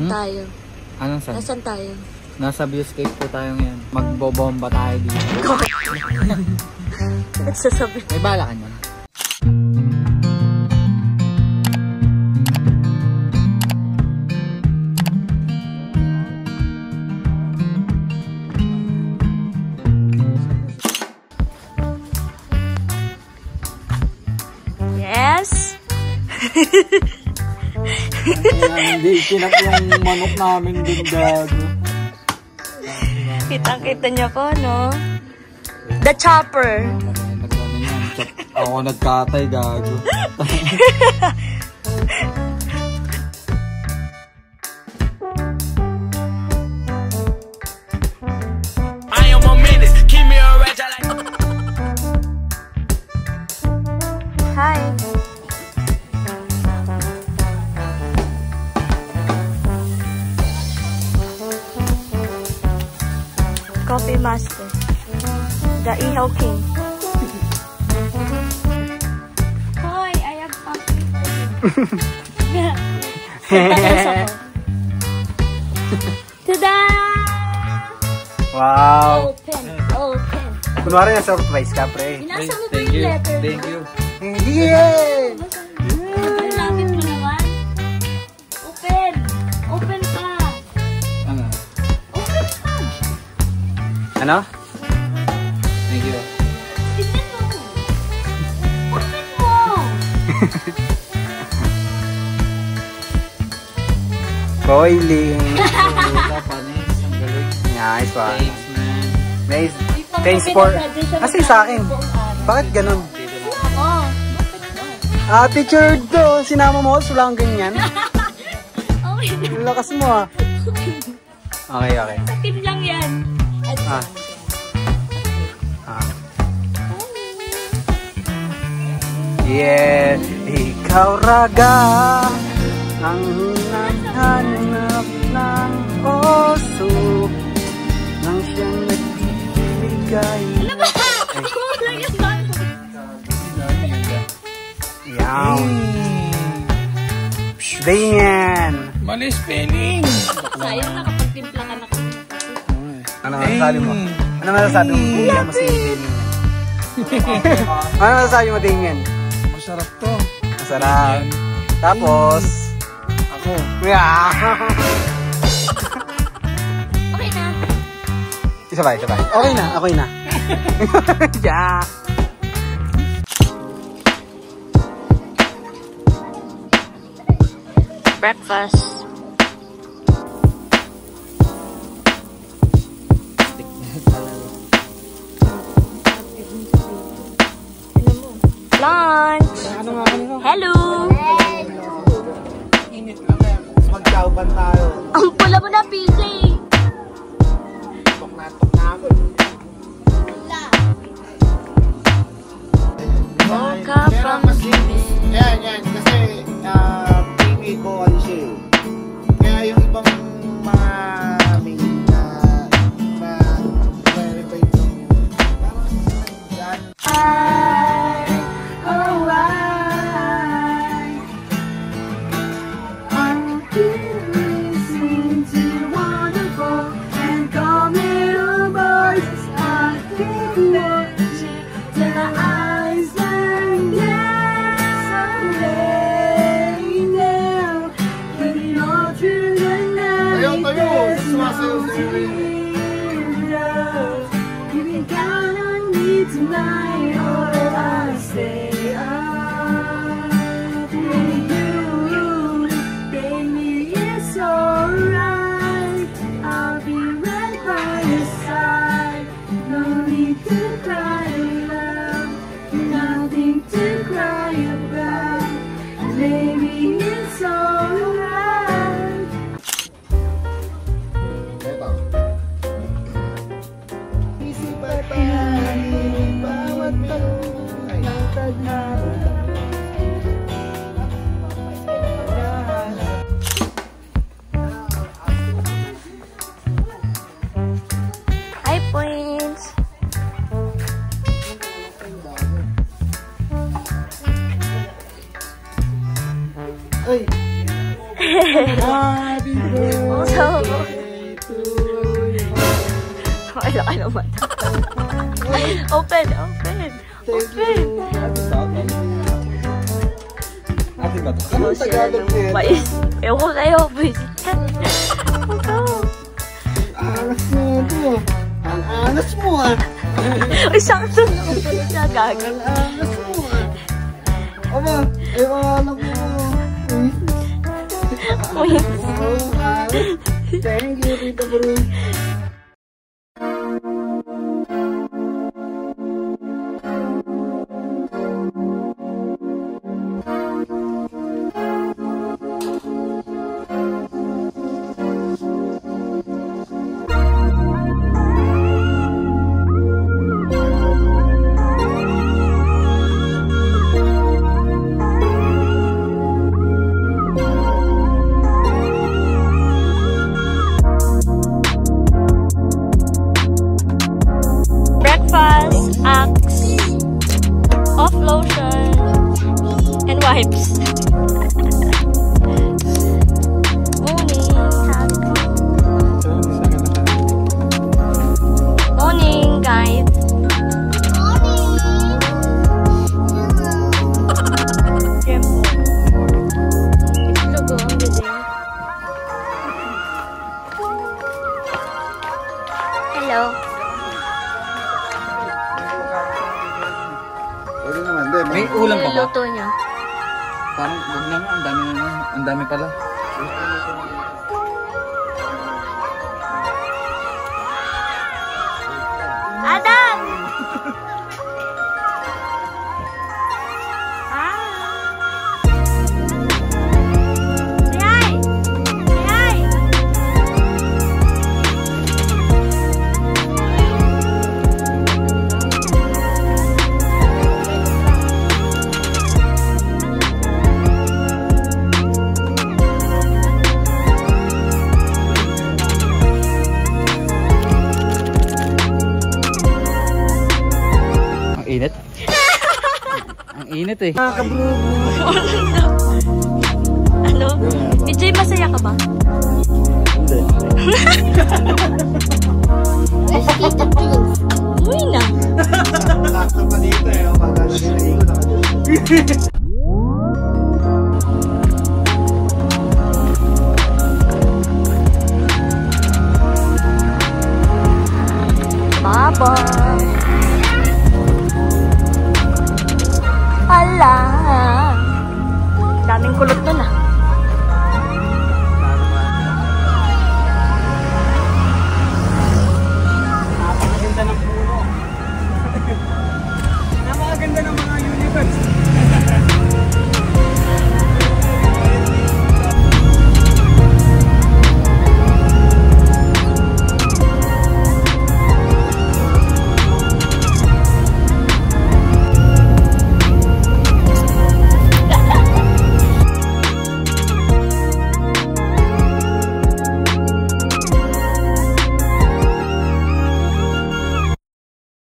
Saan tayo? Anong saan? Nasaan tayo? Nasa viewscape po tayo ngayon. Magbobomba tayo dito. Nagsasabi. May bala ka niyan. Yes! Hindi, kinap yung manok namin din, gago. Kitang-kita niyo po, no? The chopper. Ako nagkatay, gago. Hi. Coffee Master. The Ihaw King. Hoy, I have coffee. Tada! Wow! Open, open. Kunwari na surprise ka, pre. Binasa mo ba yung letter? Thank you. Yeah! Sobrang lapit mo naman. Open! Open pa! Ano? Open pa! Ano? Thank you. Tignan mo! Open mo! Coiling. Nice one. Thanks, man. Nice. Thanks for... Kasi sa akin. Bakit ganun? Oo. Teacher do. Sinama mo ako. Sulang ganyan. Okay. Lakas mo ah. Okay, okay. Sa team lang yan. Yeah. Ikaw raga. Ang hinahanap ng oso. Nang siyang nagbibigay. Ano ba? Wala yan ba? Yaw. Ganyan. Mali spelling. Sayang nakapagtimpla ka na kami. Ano masasabi mo? Ano masasabi mo? Ano masasabi mo tingin? Masarap to. Masarap. Tapos, ako. Okay na. Isabay. Okay na, okay na. Yeah. Breakfast. Lunch. Hello. Magkauban tayo. Ang pula mo na, PJ. Tok na ako. Woke up from sleeping. Yan. Kasi, pingi ko ano siya eh. Kaya yung ibang mga main na verify ito. Tonight, or I stay up with you. Baby, it's alright. I'll be right by your side. No need to cry, love. Nothing to cry about. Baby, it's alright. Hi, Points. Ay! Happy Ay, laki naman. Open. Atin ba ito? Anong Tagalog nito? Ewan ko sa'yo, boys. Angas mo ito. Ang angas mo ah. Ay, sakto naman pala siya, gago. Ang angas mo ah. Aba, ewan ko. Uy. Thank you, Tita Bro. Off lotion and wipes. Morning, guys. Hello. May ulam pa ba? Luto niya. Parang wag na nga, ang dami pala. Adam! Init? Ang init eh. Ano? Enjoy, masaya ka ba? Hindi. Uy na. Sakto pa dito eh. Pagkala nila ikot ako.